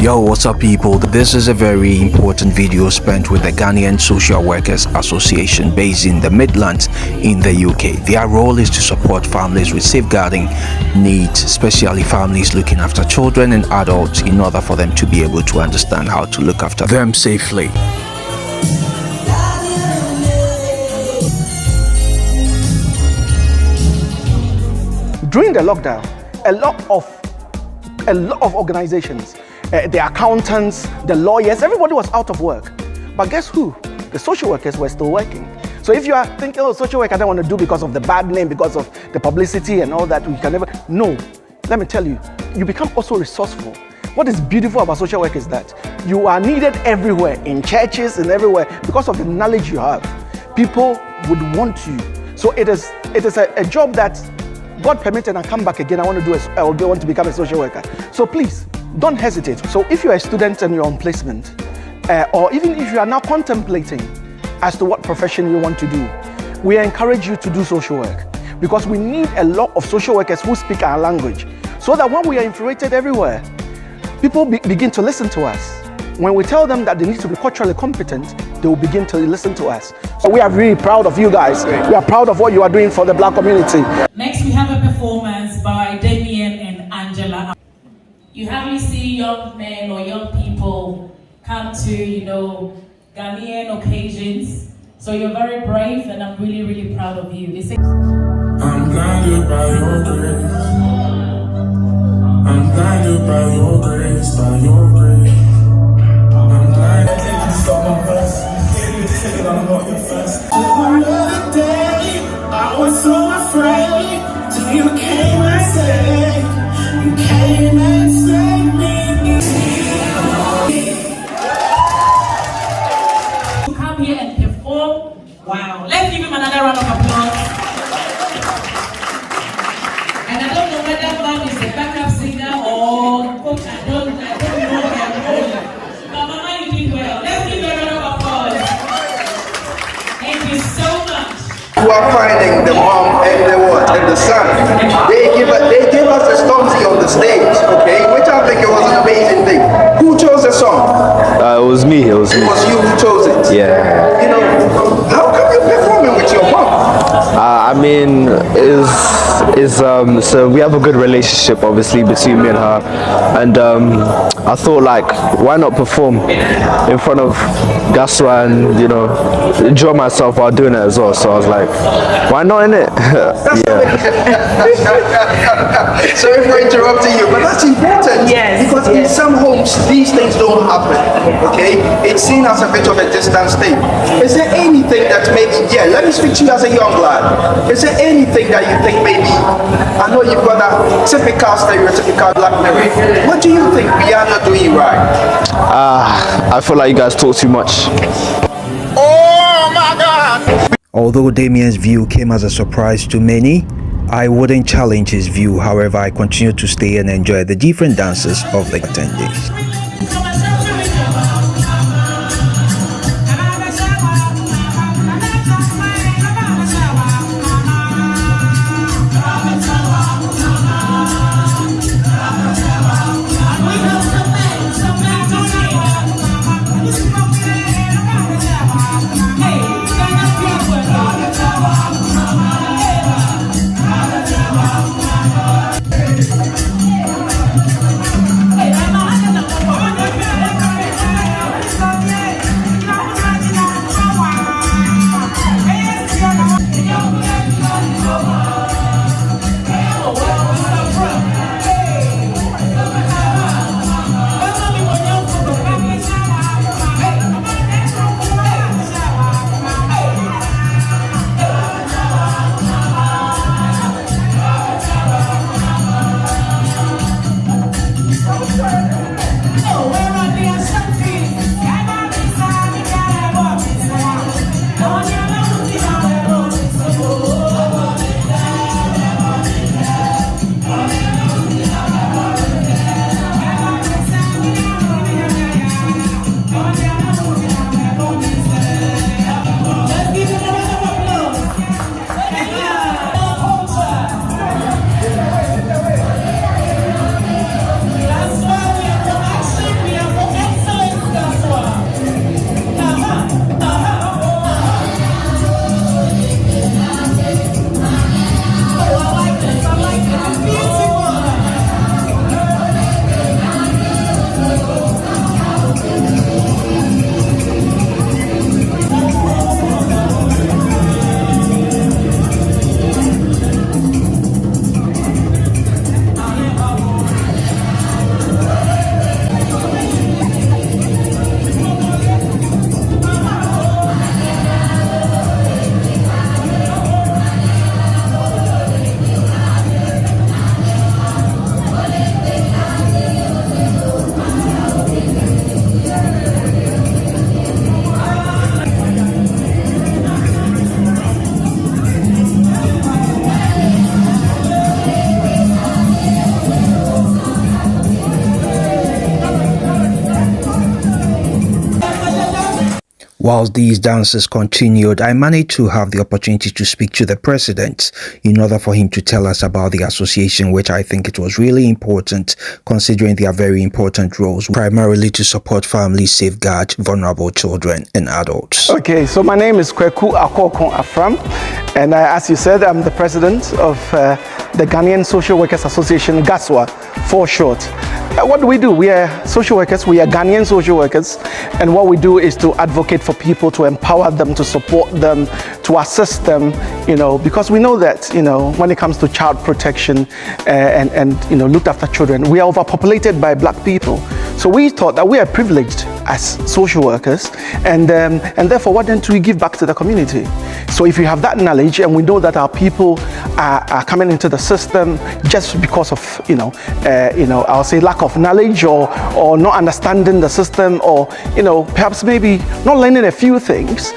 Yo, what's up people? This is a very important video spent with the Ghanaian Social Workers Association based in the Midlands in the UK. Their role is to support families with safeguarding needs, especially families looking after children and adults, in order for them to be able to understand how to look after them safely. During the lockdown, a lot of organizations, the accountants, the lawyers, everybody was out of work. But guess who? The social workers were still working. So if you are thinking, oh, social work I don't want to do because of the bad name, because of the publicity and all that, we can never. No, let me tell you, you become also resourceful. What is beautiful about social work is that you are needed everywhere, in churches and everywhere, because of the knowledge you have. People would want you. So it is a job that, God permitted, and come back again, I want to become a social worker. So please, don't hesitate. So if you're a student and you're on placement, or even if you are now contemplating as to what profession you want to do, we encourage you to do social work, because we need a lot of social workers who speak our language, so that when we are infiltrated everywhere, people begin to listen to us. When we tell them that they need to be culturally competent, they will begin to listen to us. So we are really proud of you guys. We are proud of what you are doing for the Black community. Next, we have a performance by Damien and Angela. You hardly see young men or young people come to, Ghanaian occasions. So you're very brave, and I'm really, really proud of you. I'm blinded by your grace. I'm blinded by your grace, by your grace. I'm blinded. Stop my verse. I'm not your first. Another day, I was so afraid till you came and saved. You came and saved me. To come here and perform, wow! Let's give him another round of applause. And I don't know whether mom is a backup singer or coach. I don't know their role. But Mama, you did well. Let's give her a round of applause. Thank you so much. Who are finding the mom and the son. They give us a Stormzy on the stage, okay? Which I think it was an amazing thing. Who chose the song? It was me. It was you who chose it. Yeah. How come you're performing with your mom? So we have a good relationship, obviously, between me and her, and I thought, why not perform in front of Ghaswa and enjoy myself while doing it as well. So I was like, why not, innit? Sorry for interrupting you, but that's important. Yes. Because in some homes these things don't happen. Okay, it's seen as a bit of a distant thing. Is there anything that maybe, let me speak to you as a young lad. Is there anything that you think maybe, I know you've got that typical stereotypical Black man. What do you think we are not doing right? I feel like you guys talk too much. Oh my God! Although Damien's view came as a surprise to many, I wouldn't challenge his view. However, I continue to stay and enjoy the different dances of the attendees. Whilst these dances continued, I managed to have the opportunity to speak to the president in order for him to tell us about the association, which I think it was really important considering their very important roles, primarily to support families, safeguard vulnerable children and adults. Okay, so my name is Kweku Akokon Afram, and as you said, I'm the president of the Ghanaian Social Workers Association, Ghaswa for short. What do? We are social workers, we are Ghanaian social workers, and what we do is to advocate for people, to empower them, to support them, to assist them, because we know that, when it comes to child protection and looked after children, we are overpopulated by black people. So we thought that we are privileged as social workers, and therefore, why don't we give back to the community? So if you have that knowledge, and we know that our people are coming into the system just because of, I'll say lack of knowledge or not understanding the system, or, perhaps maybe not learning a few things.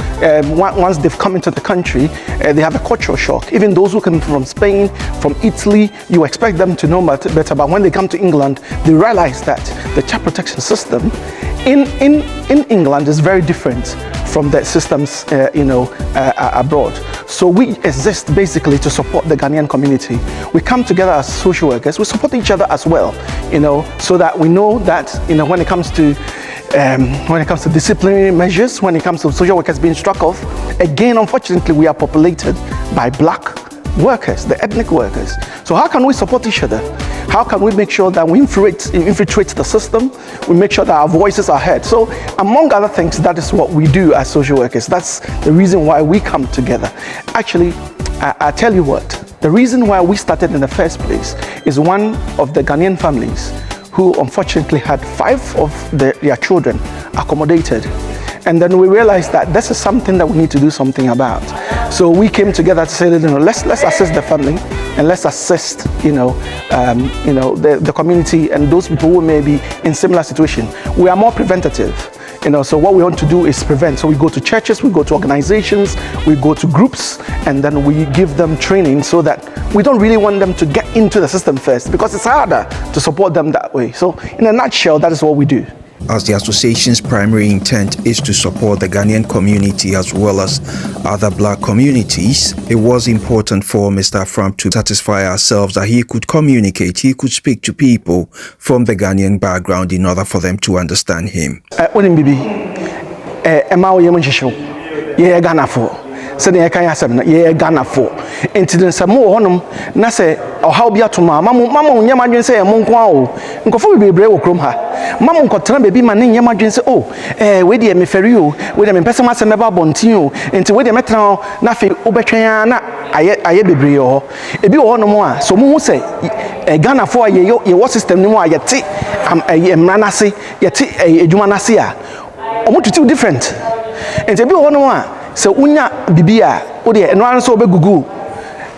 Once they've come into the country, they have a cultural shock. Even those who come from Spain, from Italy, you expect them to know better, but when they come to England, they realize that the child protection system in England is very different from the systems abroad. So we exist basically to support the Ghanaian community. We come together as social workers, we support each other as well, so that we know that when it comes to disciplinary measures, when it comes to social workers being struck off, again, unfortunately, we are populated by black workers, the ethnic workers. So how can we support each other? How can we make sure that we infiltrate the system? We make sure that our voices are heard. So among other things, that is what we do as social workers. That's the reason why we come together. Actually, I tell you what, the reason why we started in the first place is one of the Ghanaian families who unfortunately had 5 of their children accommodated. And then we realized that this is something that we need to do something about. So we came together to say, let's assist the family, and let's assist, the community and those people who may be in similar situation. We are more preventative, so what we want to do is prevent. So we go to churches, we go to organizations, we go to groups, and then we give them training so that we don't really want them to get into the system first, because it's harder to support them that way. So in a nutshell, that is what we do. As the association's primary intent is to support the Ghanaian community as well as other black communities, it was important for Mr. Afram to satisfy ourselves that he could communicate, he could speak to people from the Ghanaian background in order for them to understand him. Sɛ ne kan asɛm na ye Ghana for enti nsɛm wɔ hɔnom na sɛ ɔhaw bi atoma mama nyɛ madwen sɛ mo nko a o nkɔfo bebree wɔ krom ha mama nkɔtena bebi ma ne nyɛ madwen sɛ we de me feri o we de me pɛsɛ masɛm bɛba bontin o enti we de metena na fe wobɛtwɛn na ayɛ bebree wɔ ebi wɔ hɔnom a so mo hu sɛ Ghana for ye wɔ system no mu a yɛte mmara nase yɛte adwuma nase a ɔmo tutu different enti ebi wɔ hɔnom a so unya bibia ode eno an so be google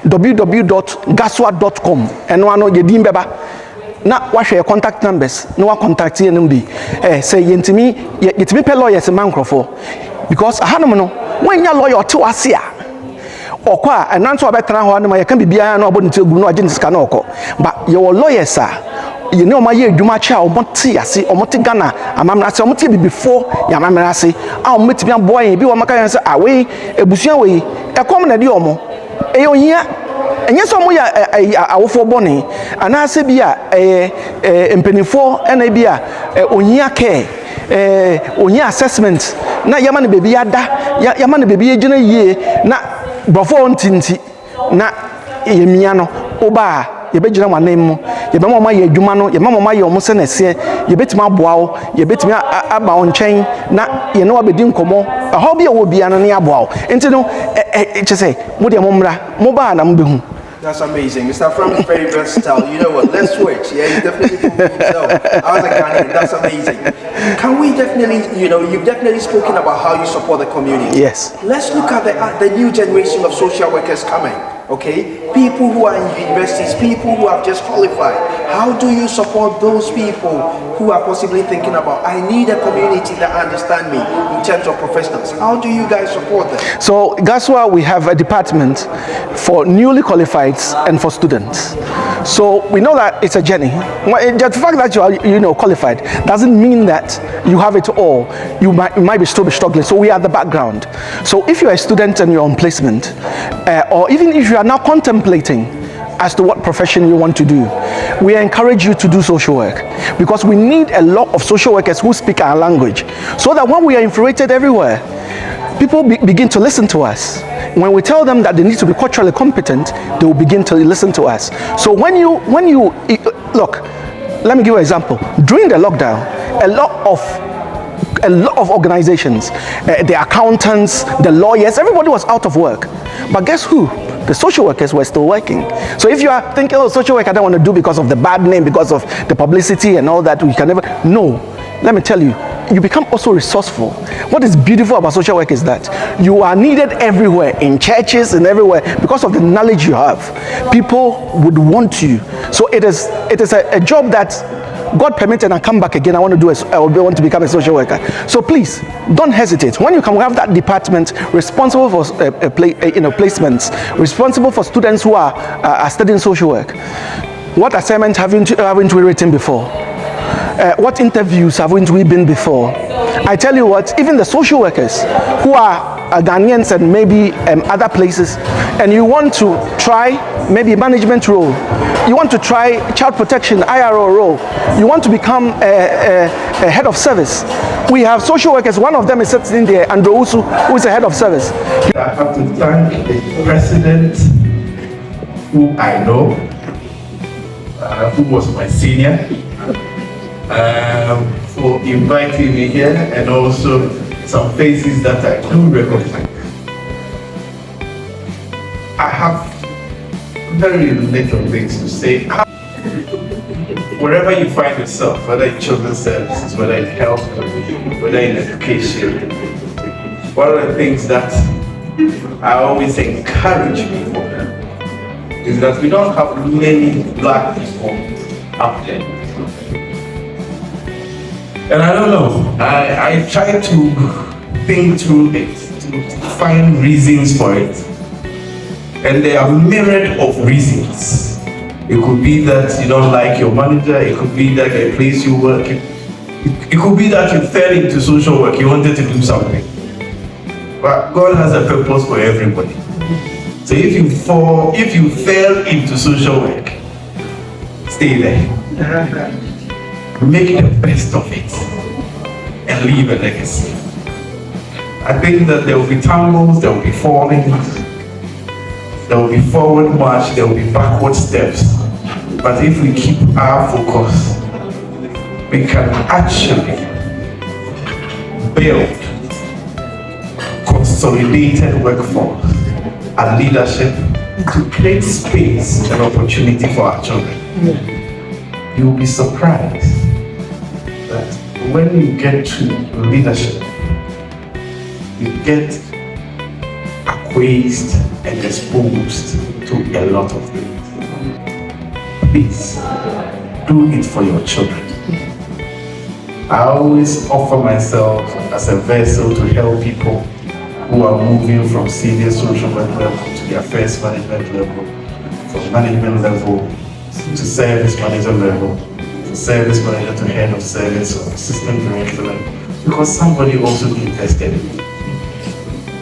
www.ghaswa.com eno ano yedin beba na wahwe contact numbers na wa contact ye no bi say yetimi pe lawyers mankrofo because ahanom no wanya lawyer to ase a okwa eno so obetena ho na yeka bibia na obodi ntegu na agye nsika na okọ but ye lawyers a you know my adwuma cha omote ase omote Ghana amamra ase omote bibifo ya amamra ase a omote bia boy bi wo maka yan se awe ebusua we ekom na de omo eyohia enye so mo ya awofo bone ana ase bia empenifo ena bia ohia care ohia assessment na yama ne bebi ada yama ne bebi ejina yie na brofo ntinti na yemia no oba yebegyina manem mu yebema ma ye adwuma no yebema ma ye omo se na se yebetima aboa wo yebetimi aba wo nkyɛn na ye no abedi nkomo ɛhɔ bi a wo bia no ne aboa wo enti no kyese mo de mo mra mo ba na mo behu. That's amazing. Mr. Afram is very versatile. You know what? Let's switch. Yeah, he definitely proved himself. I was a Ghanaian. That's amazing. Can we definitely, you've definitely spoken about how you support the community. Yes. Let's look at the new generation of social workers coming. Okay, people who are in universities, people who have just qualified. How do you support those people who are possibly thinking about, I need a community that understand me in terms of professionals? How do you guys support them? So Ghaswa, we have a department for newly qualified and for students. So we know that it's a journey. Just the fact that you are qualified doesn't mean that you have it all. You might be still struggling. So we are the background. So if you're a student and you're on placement, or even if you are now contemplating as to what profession you want to do, we encourage you to do social work, because we need a lot of social workers who speak our language, so that when we are infiltrated everywhere, people begin to listen to us. When we tell them that they need to be culturally competent, they will begin to listen to us. So when you look, let me give you an example. During the lockdown, a lot of organizations, the accountants, the lawyers, everybody was out of work. But guess who? The social workers were still working. So if you are thinking, oh, social work I don't want to do because of the bad name, because of the publicity and all that, we can never. No, let me tell you, you become also resourceful. What is beautiful about social work is that you are needed everywhere, in churches and everywhere, because of the knowledge you have. People would want you. So it is a job that, God permitted, and come back again, I want to become a social worker. So please don't hesitate. When you come, we have that department responsible for placements, responsible for students who are studying social work. What assignments haven't we written before? What interviews haven't we been before? I tell you what, even the social workers who are Ghanaians and maybe other places, and you want to try maybe management role, you want to try child protection, IRO role, you want to become a head of service. We have social workers, one of them is sitting there, Andrew Usu, who is a head of service. I have to thank the president, who I know, who was my senior, for inviting me here, and also some faces that I do recognize. I have very little things to say. Wherever you find yourself, whether in children's services, whether in health, whether in education, one of the things that I always encourage people is that we don't have many black people out there. And I don't know, I try to think through it, to find reasons for it. And there are myriad of reasons. It could be that you don't like your manager, it could be that the place you work, it could be that you fell into social work, you wanted to do something. But God has a purpose for everybody. So if you fell into social work, stay there. Make the best of it and leave a legacy. I think that there will be tumbles, there will be fallings, there will be forward march, there will be backward steps. But if we keep our focus, we can actually build consolidated workforce and leadership to create space and opportunity for our children. You will be surprised that when you get to leadership, you get acquainted and exposed to a lot of things. Please, do it for your children. I always offer myself as a vessel to help people who are moving from senior social work level to their first management level, from management level to service manager level, from service manager to head of service or assistant director level, because somebody also invested in me.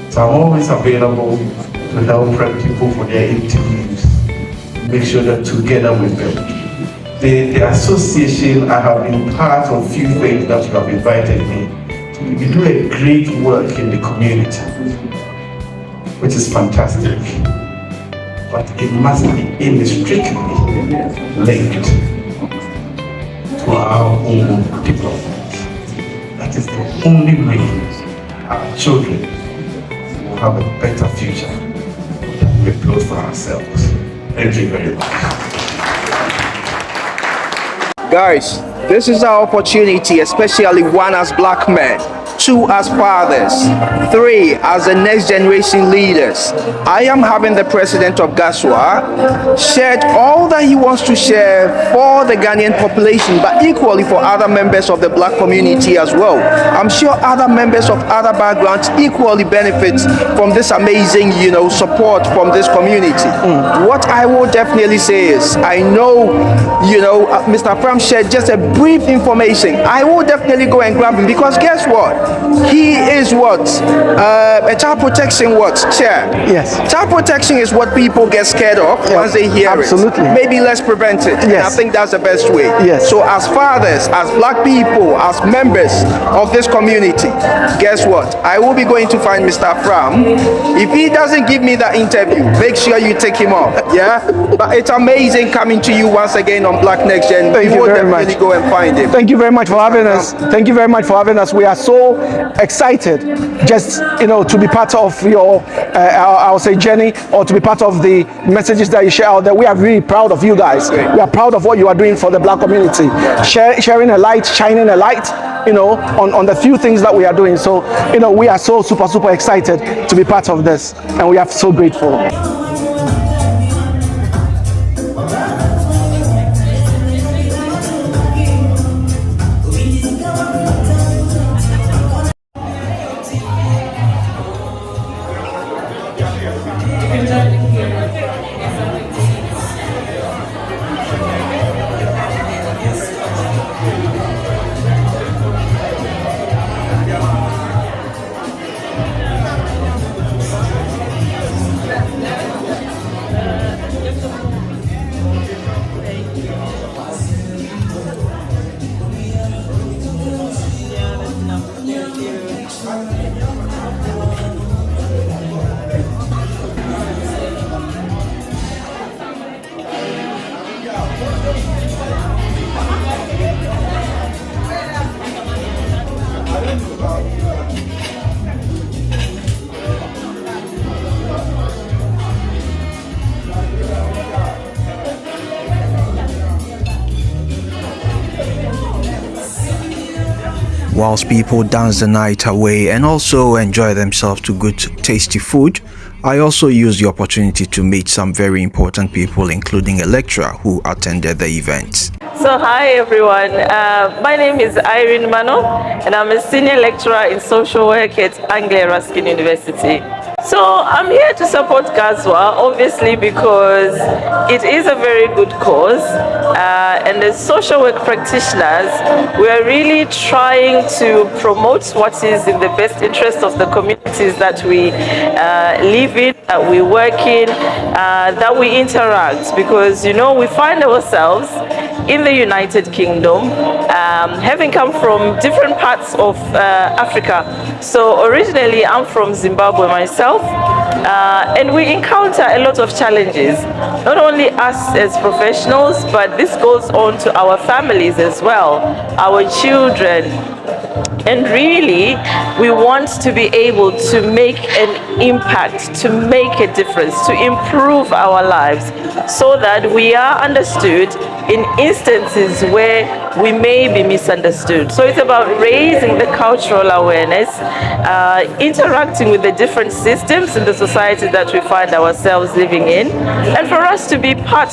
So I'm always available to help prep people for their interviews, make sure that together with them. The association, I have been part of a few things that you have invited me. We do a great work in the community, which is fantastic. But it must be inextricably linked to our own development. That is the only way our children will have a better future than we build for ourselves. Thank you very much. Guys, this is our opportunity, especially one as black men, 2, as fathers. 3, as the next generation leaders. I am having the president of Ghaswa shared all that he wants to share for the Ghanaian population, but equally for other members of the black community as well. I'm sure other members of other backgrounds equally benefit from this amazing, support from this community. What I will definitely say is, I know, Mr. Pram shared just a brief information. I will definitely go and grab him, because guess what? He is what? A child protection chair. Yes. Child protection is what people get scared of once they hear absolutely. it. Maybe let's prevent it. Yes. I think that's the best way. Yes. So as fathers, as black people, as members of this community, guess what? I will be going to find Mr. Fram. If he doesn't give me that interview, make sure you take him off. Yeah? But it's amazing coming to you once again on Black Next Gen. Thank you very much. Go and find him. Thank you very much for having us. Thank you very much for having us. We are so excited just, to be part of your, I'll say, journey, or to be part of the messages that you share out there. We are really proud of you guys. We are proud of what you are doing for the black community. Sharing a light, shining a light, on the few things that we are doing. So, we are so super excited to be part of this, and we are so grateful. Whilst people dance the night away and also enjoy themselves to good tasty food, I also used the opportunity to meet some very important people, including a lecturer who attended the event. So hi everyone, my name is Irene Mano and I'm a senior lecturer in social work at Anglia Ruskin University. So I'm here to support Ghaswa, obviously because it is a very good cause, and as social work practitioners, we are really trying to promote what is in the best interest of the communities that we live in, that we work in, that we interact, because we find ourselves in the United Kingdom, having come from different parts of Africa. So originally I'm from Zimbabwe myself, and we encounter a lot of challenges, not only us as professionals, but this goes on to our families as well, our children. And really, we want to be able to make an impact, to make a difference, to improve our lives, so that we are understood in instances where we may be misunderstood. So it's about raising the cultural awareness, interacting with the different systems in the society that we find ourselves living in, and for us to be part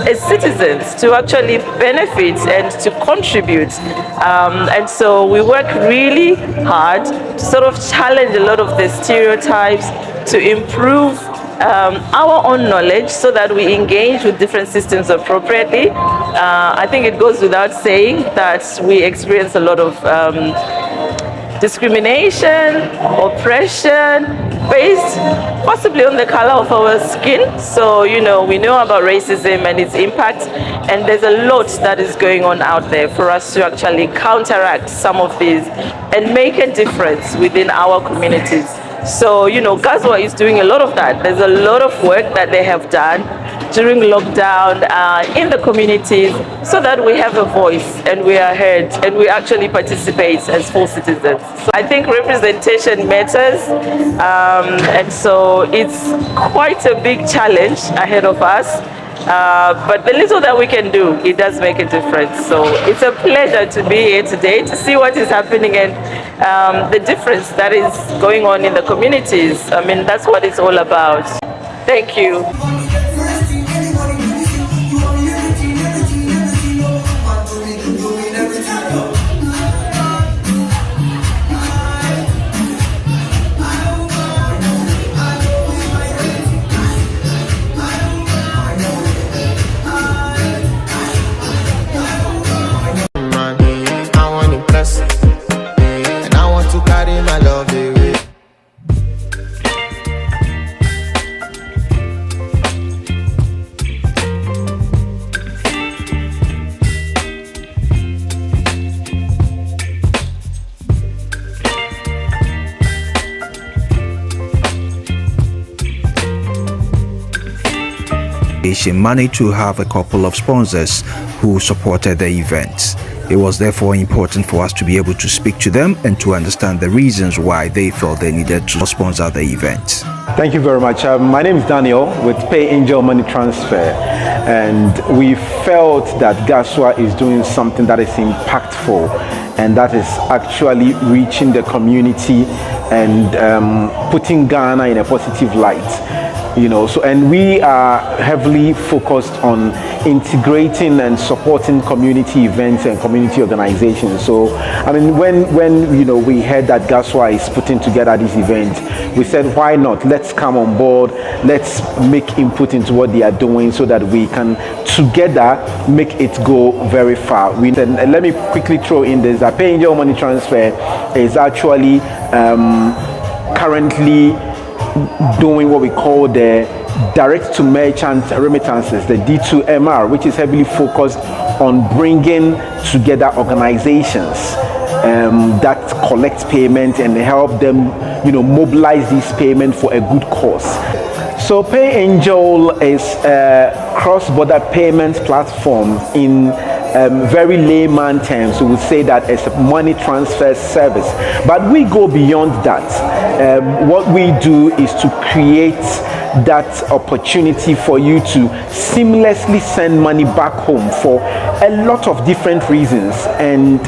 as citizens, to actually benefit and to contribute. And so we work really hard to sort of challenge a lot of the stereotypes, to improve our own knowledge so that we engage with different systems appropriately. I think it goes without saying that we experience a lot of discrimination, oppression, based possibly on the color of our skin. So, we know about racism and its impact, and there's a lot that is going on out there for us to actually counteract some of these and make a difference within our communities. So, Ghaswa is doing a lot of that. There's a lot of work that they have done during lockdown in the communities, so that we have a voice and we are heard and we actually participate as full citizens. So I think representation matters, and so it's quite a big challenge ahead of us. But the little that we can do, it does make a difference. So it's a pleasure to be here today to see what is happening and the difference that is going on in the communities. I mean, that's what it's all about. Thank you. Money to have a couple of sponsors who supported the event. It was therefore important for us to be able to speak to them and to understand the reasons why they felt they needed to sponsor the event. Thank you very much. My name is Daniel with Pay Angel Money Transfer, and we felt that Ghaswa is doing something that is impactful and that is actually reaching the community and putting Ghana in a positive light. And we are heavily focused on integrating and supporting community events and community organizations. So, I mean, when we heard that Ghaswa is putting together this event, we said, why not? Let's come on board. Let's make input into what they are doing so that we can together make it go very far. Let me quickly throw in this: that Pay Angel Money Transfer is actually currently doing what we call the direct to merchant remittances, the D2MR, which is heavily focused on bringing together organizations that collect payment and help them mobilize this payment for a good cause. So Pay Angel is a cross-border payment platform. In very layman terms, we would say that it's a money transfer service. But we go beyond that. What we do is to create that opportunity for you to seamlessly send money back home for a lot of different reasons, and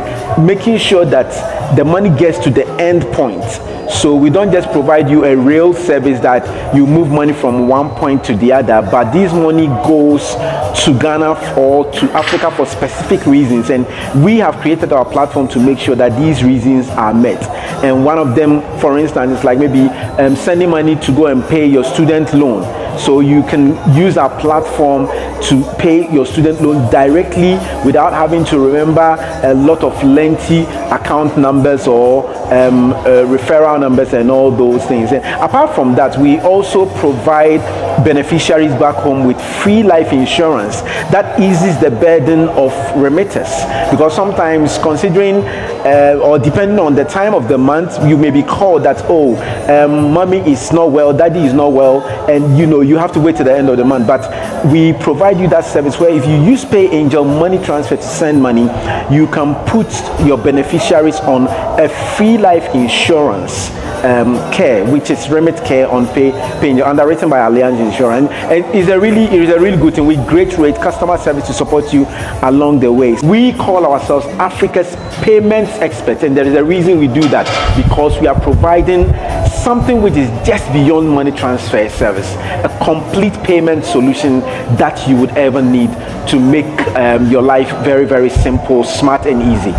making sure that the money gets to the end point. So we don't just provide you a real service that you move money from one point to the other, but this money goes to Ghana or to Africa for specific reasons, and we have created our platform to make sure that these reasons are met. And one of them, for instance, is like maybe sending money to go and pay your student loan. So you can use our platform to pay your student loan directly without having to remember a lot of lengthy account numbers or referral numbers and all those things. And apart from that, we also provide beneficiaries back home with free life insurance that eases the burden of remitters, because sometimes, considering or depending on the time of the month, you may be called that, mommy is not well, daddy is not well, and you have to wait till the end of the month. But we provide you that service where if you use Pay Angel Money Transfer to send money, you can put your beneficiaries on a free life insurance care, which is Remit Care on Pay Angel, underwritten by Allianz Insurance. And it is a really good thing with great rate customer service to support you along the way. We call ourselves Africa's payments experts, and there is a reason we do that, because we are providing something which is just beyond money transfer service, a complete payment solution that you would ever need to make your life very simple, smart and easy.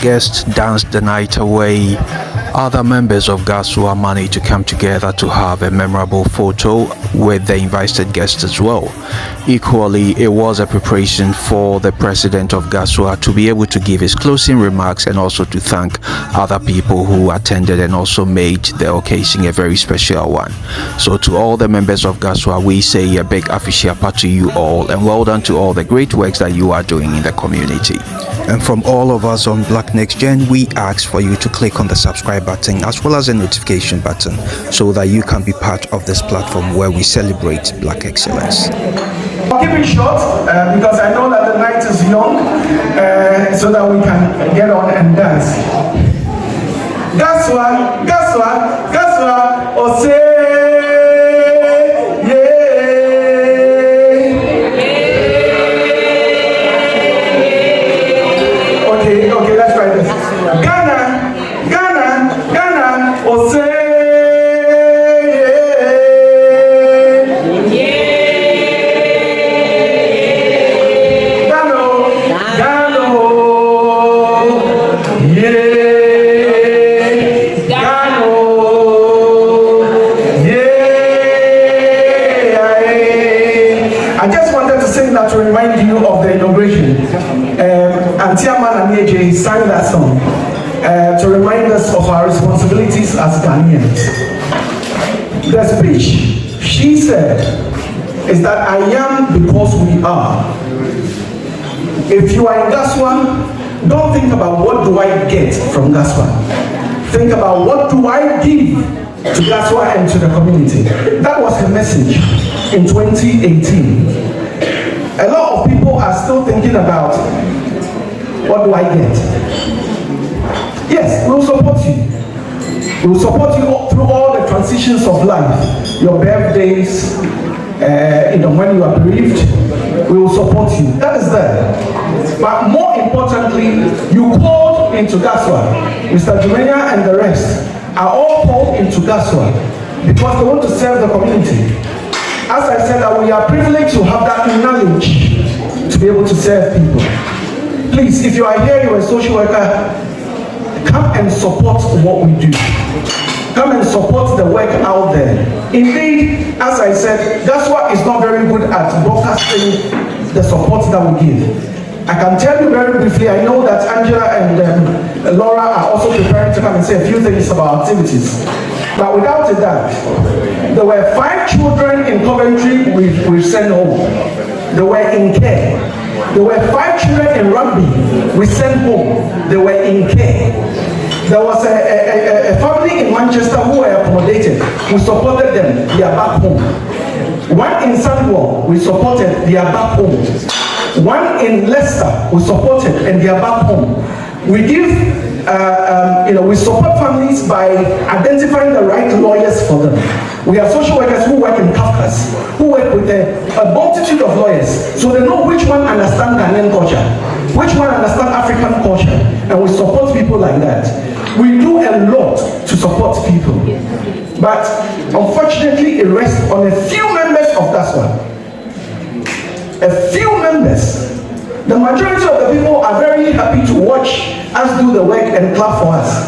Guests danced the night away Other members of Ghaswa managed to come together to have a memorable photo with the invited guests as well. Equally, it was a preparation for the president of Ghaswa to be able to give his closing remarks and also to thank other people who attended and also made the occasion a very special one. So to all the members of Ghaswa, we say a big afishiapa to you all, and well done to all the great works that you are doing in the community. And from all of us on Black Next Gen, we ask for you to click on the subscribe button as well as the notification button so that you can be part of this platform where we celebrate Black excellence. I'll keep it short because I know that the night is young, so that we can get on and dance. Ghaswa, Ghaswa, Ghaswa, Ose. Okay, let's try this. Ghana, Ghana, Ghana, Ose. To remind you of the inauguration. Antiaman and AJ sang that song to remind us of our responsibilities as Ghanaians. The speech she said is that I am because we are. If you are in Ghaswa, don't think about what do I get from Ghaswa. Think about what do I give to Ghaswa and to the community. That was her message in 2018. A lot of people are still thinking about, what do I get? Yes, we'll support you. We'll support you through all the transitions of life. Your birthdays, when you are bereaved, we will support you. That is there. But more importantly, you called into Ghaswa. Mr. Jumenya and the rest are all called into Ghaswa because they want to serve the community. As I said, that we are privileged to have that knowledge to be able to serve people. Please, if you are here, you're a social worker, come and support what we do. Come and support the work out there. Indeed, as I said, Ghaswa is not very good at broadcasting the support that we give. I can tell you very briefly, I know that Angela and Laura are also preparing to come and say a few things about activities. But without a doubt, there were 5 children in Coventry we sent home. They were in care. There were 5 children in Rugby we sent home. They were in care. There was a family in Manchester who were accommodated. We supported them. They are back home. One in Sandwell, we supported. They are back home. One in Leicester, we supported, and they are back home. We give, we support families by identifying the right lawyers for them. We have social workers who work in Kafkas, who work with a multitude of lawyers, so they know which one understand Ghanaian culture, which one understand African culture, and we support people like that. We do a lot to support people, but unfortunately, it rests on a few members of Ghaswa. A few members. The majority of the people are very happy to watch us do the work and clap for us.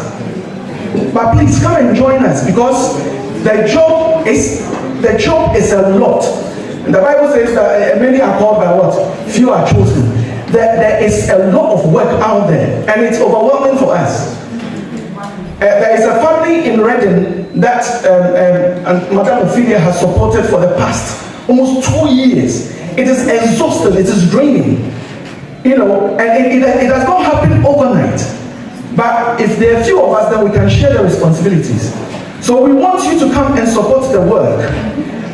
But please come and join us because the job is a lot. The Bible says that many are called by what? Few are chosen. There is a lot of work out there and it's overwhelming for us. There is a family in Reading that Madame Ophelia has supported for the past almost 2 years. It is exhausting, it is draining. And it does not happen overnight. But if there are few of us, then we can share the responsibilities. So we want you to come and support the work.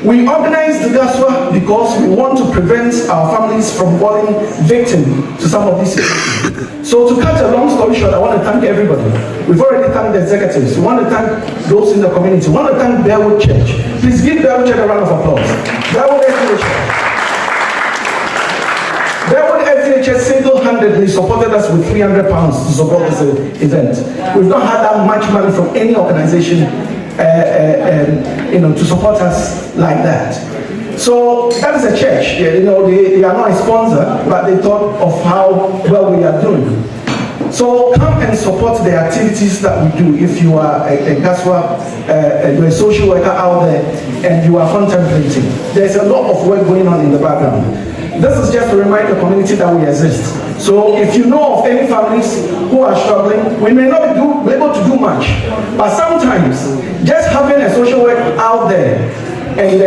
We organize the Ghaswa because we want to prevent our families from falling victim to some of these things. So to cut a long story short, I want to thank everybody. We've already thanked the executives. We want to thank those in the community. We want to thank Bearwood Church. Please give Bearwood Church a round of applause. Bearwood SDHS single-handedly supported us with £300 to support this event. We've not had that much money from any organization to support us like that. So that is a church. They are not a sponsor, but they thought of how well we are doing. So come and support the activities that we do. If you are a Ghaswa, you're a social worker out there, and you are contemplating, there's a lot of work going on in the background. This is just to remind the community that we exist. So if you know of any families who are struggling, we may not be able to do much, but sometimes just having a social work out there, and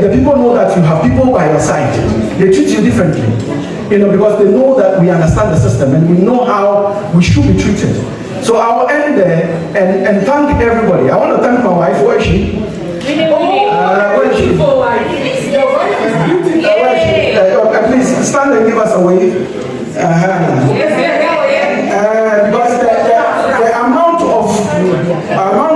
the people know that you have people by your side, they treat you differently, because they know that we understand the system and we know how we should be treated. So I will end there and thank everybody. I want to thank my wife. Where is she? Where is she? Please stand and give us a wave. Because the amount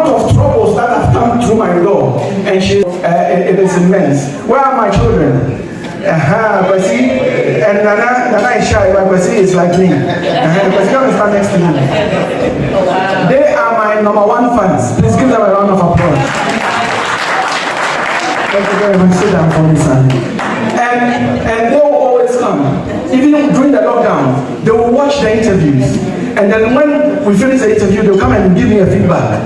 of troubles that have come through my door, and it is immense. Where are my children? But see, and Nana is shy, but see is like me. But come and stand next to me. They are my #1 fans. Please give them a round of applause. Thank you very much. Sit down for me, son. And they will always come. Even during the lockdown, they will watch the interviews. And then when we finish the interview, they'll come and give me a feedback.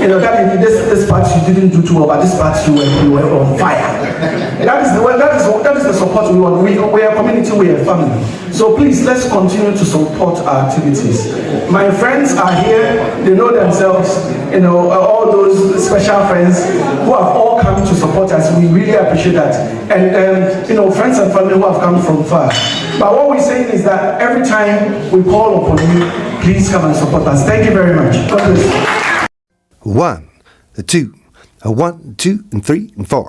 That this part you didn't do too well, but this part you were on fire. That is the support we want. We are a community, we are a family. So please, let's continue to support our activities. My friends are here, they know themselves, all those special friends who have all come to support us. We really appreciate that. And friends and family who have come from far. But what we're saying is that every time we call upon you, please come and support us. Thank you very much. God bless you. 1, 2, 1, 2, and 3, and 4.